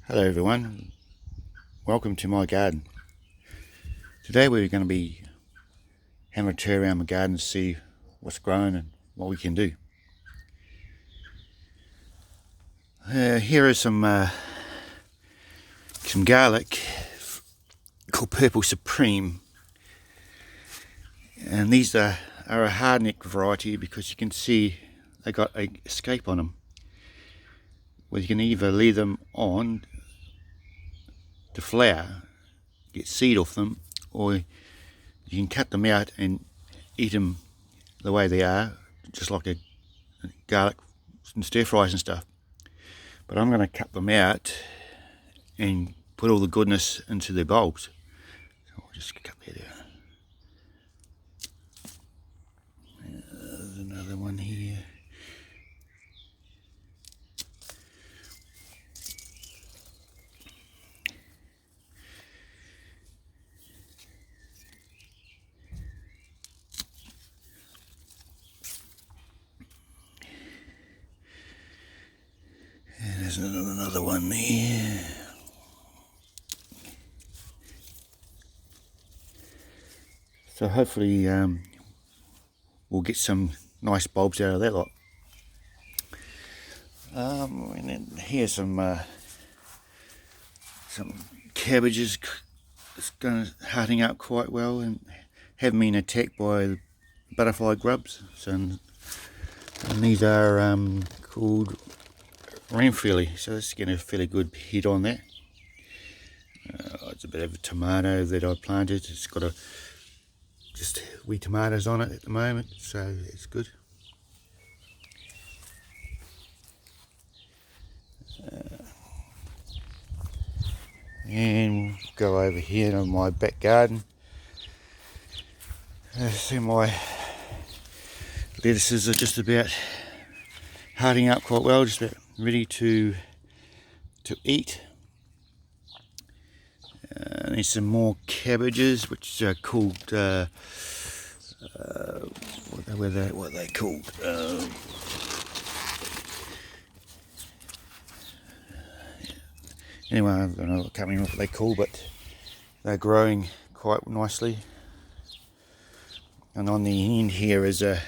Hello everyone, welcome to my garden. Today we're going to be having a tour around my garden to see what's growing and what we can do. Here is some garlic called Purple Supreme, and these are a hardneck variety because you can see they got a escape on them. Well, you can either leave them on to flower, get seed off them, or you can cut them out and eat them the way they are, just like a garlic and stir fries and stuff. But I'm going to cut them out and put all the goodness into their bulbs. So I'll just cut that out. There's another one here. And there's another one there. So hopefully we'll get some nice bulbs out of that lot. And then here's some cabbages. It's hearting up quite well and haven't been attacked by butterfly grubs. And these are called Renfreely, so it's getting a fairly good hit on that. It's a bit of a tomato that I planted. It's got just wee tomatoes on it at the moment, so it's good. And we'll go over here to my back garden. See, my lettuces are just about hardening up quite well, just about ready to eat. There's some more cabbages, which are called what are they called? Anyway, I don't know, I can't remember what they're called, but they're growing quite nicely. And on the end here is a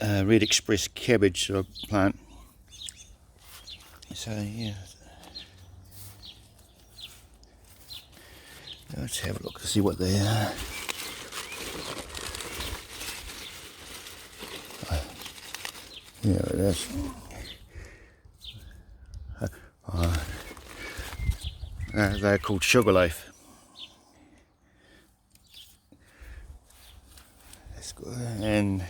Red Express cabbage that I plant. So yeah, let's have a look to see what they are. Here it is. They're called Sugarloaf. That's good. And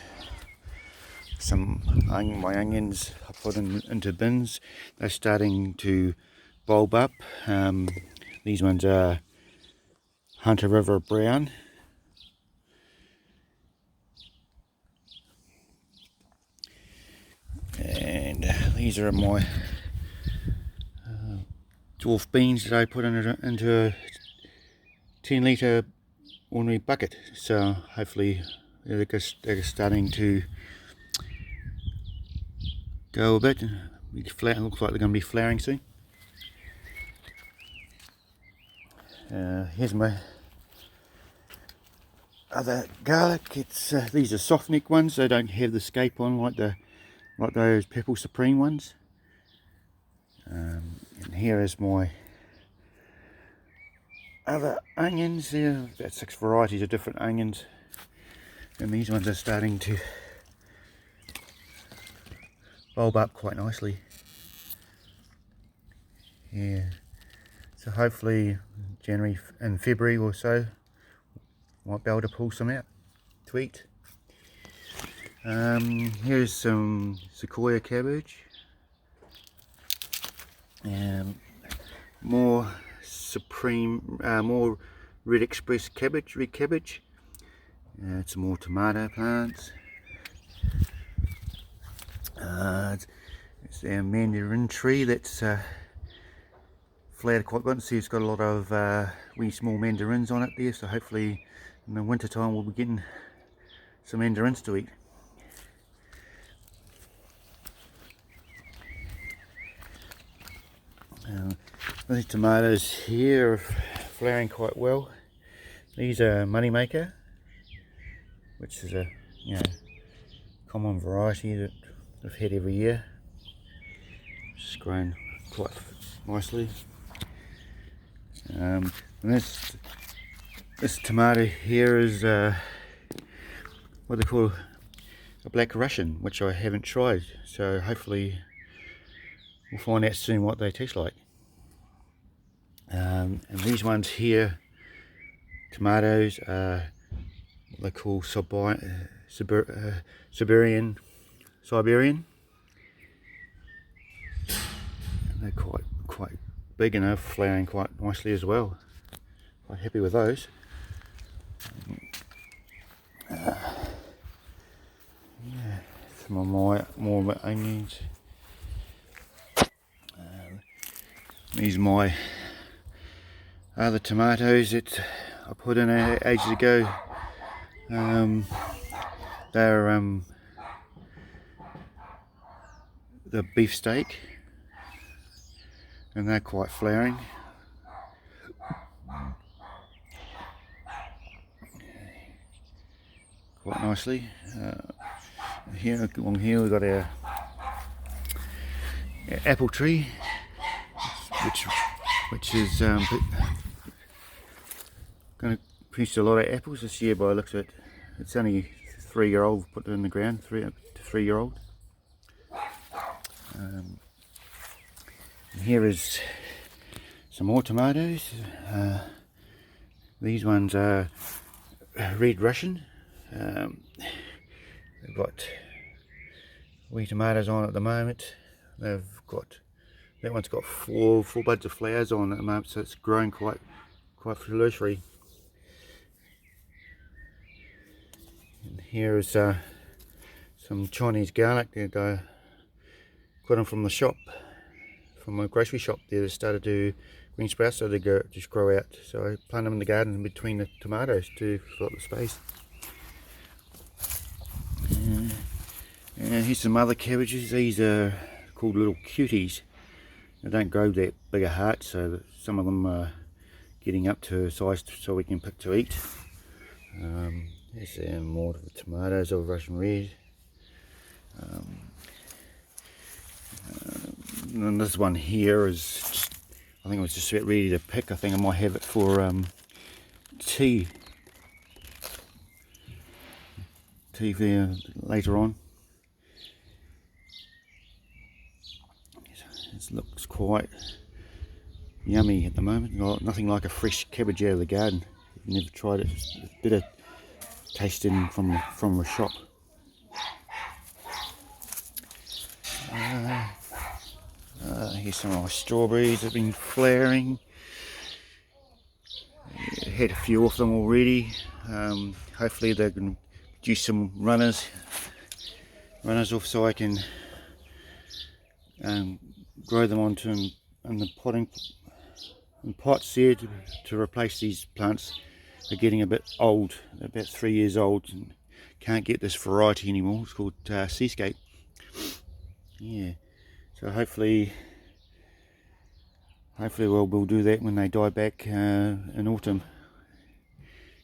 my onions I put into bins. They're starting to bulb up. These ones are Hunter River Brown. And these are my dwarf beans that I put into a 10-litre ordinary bucket. So hopefully they're starting to go a bit. It looks like they're going to be flowering soon. Here's my other garlic. These are soft neck ones. They don't have the scape on like those Purple Supreme ones. And here is my other onions. There are about 6 varieties of different onions, and these ones are starting to bulb up quite nicely. Yeah, so hopefully January and February or so might be able to pull some out to eat. Here's some Sequoia cabbage, more Supreme, more Red Express cabbage, red cabbage. Some more tomato plants. It's our mandarin tree that's flowered quite good. See, it's got a lot of wee small mandarins on it there, so hopefully in the winter time we'll be getting some mandarins to eat. These tomatoes here are flowering quite well. These are Moneymaker, which is a common variety that I've had every year. It's grown quite nicely. And this tomato here is what they call a Black Russian, which I haven't tried, so hopefully we'll find out soon what they taste like. And these ones here, tomatoes, are what they call Siberian. And they're quite big and they're flowering quite nicely as well. Quite happy with those. Some more of my onions. These are my other tomatoes that I put in ages ago. They're the beefsteak, and they're quite flowering. Quite nicely. Here along here we've got our apple tree, which is going to produce a lot of apples this year by the looks of it. It's only 3-year-old, put it in the ground, 3-year-old. And here is some more tomatoes. These ones are Red Russian. They've got wee tomatoes on at the moment. That one's got four buds of flowers on at the moment, so it's growing quite flourishing. And here is some Chinese garlic that I got them from the shop, from my grocery shop there. They started to green sprouts, so they just grow out. So I plant them in the garden in between the tomatoes to fill up the space. And here's some other cabbages. These are called little cuties. They don't grow that big a heart, so some of them are getting up to a size so we can pick to eat. There's more of the tomatoes of Russian red. And this one here is just, I think it was just about ready to pick. I think I might have it for tea there later on. It looks quite yummy at the moment. Nothing like a fresh cabbage out of the garden. If you've never tried it, it's a bit of tasting from a shop. Here's some of my strawberries that have been flowering. Had a few of them already. Hopefully they can produce some runners off, so I can grow them onto in the pots there to replace these plants. They're getting a bit old, about 3 years old, and can't get this variety anymore. It's called Seascape. Yeah, so hopefully we'll do that when they die back in autumn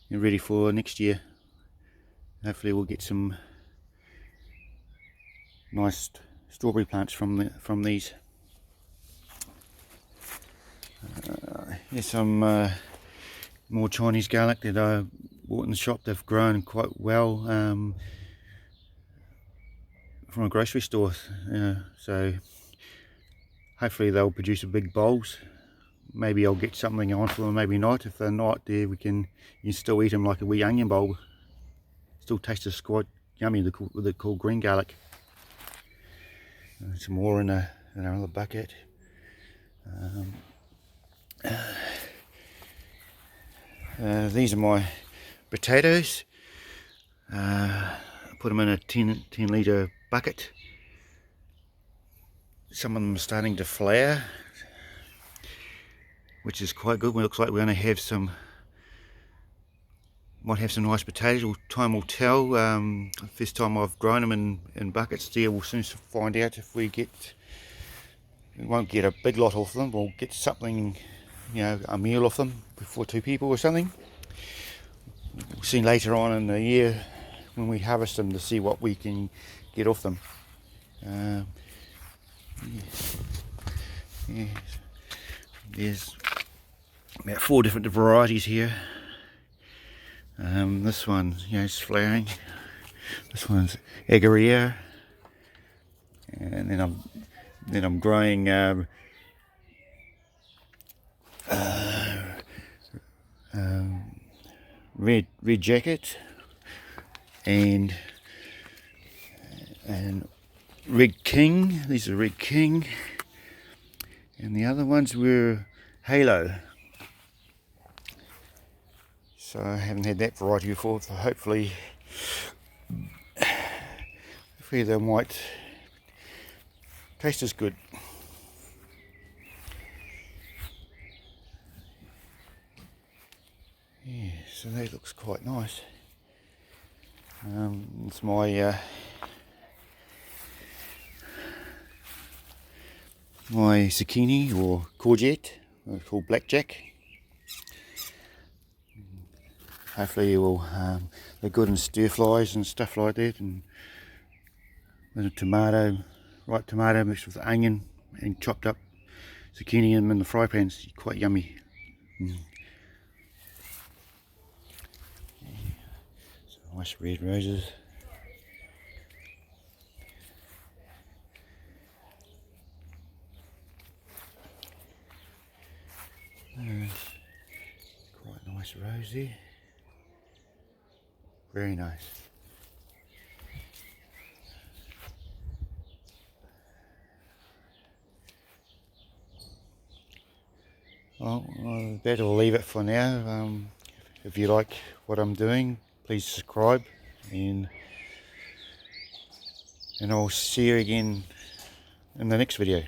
and ready for next year. Hopefully we'll get some nice strawberry plants from these. Here's some more Chinese garlic that I bought in the shop. They've grown quite well from a grocery store, so hopefully they'll produce a big bowls. Maybe I'll get something on for them, maybe not. If they're not there, you can still eat them like a wee onion bowl. Still tastes quite yummy. They're called green garlic. Some more in another bucket. These are my potatoes. I put them in a 10 litre bucket. Some of them are starting to flower, which is quite good. It looks like we're going to might have some nice potatoes. Time will tell. First time I've grown them in buckets there. We'll soon find out if we get We won't get a big lot off them. We'll get something, you know, a meal off them for 2 people or something. We'll see later on in the year when we harvest them to see what we can get off them. Yes. There's about 4 different varieties here. This one, you know, is flowering. This one's Agarria, and then I'm growing red jacket and Red King. These are Red King, and the other ones were Halo. So I haven't had that variety before, so hopefully they might taste as good. Yeah, so that looks quite nice. It's my my zucchini or courgette, called blackjack. Hopefully they're good in stir fries and stuff like that, and a ripe tomato mixed with onion and chopped up zucchini in the fry pan. It's quite yummy. Some nice red roses. Quite a nice rose there. Very nice. Well, that'll leave it for now. If you like what I'm doing, please subscribe, and I'll see you again in the next video.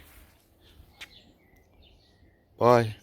Bye.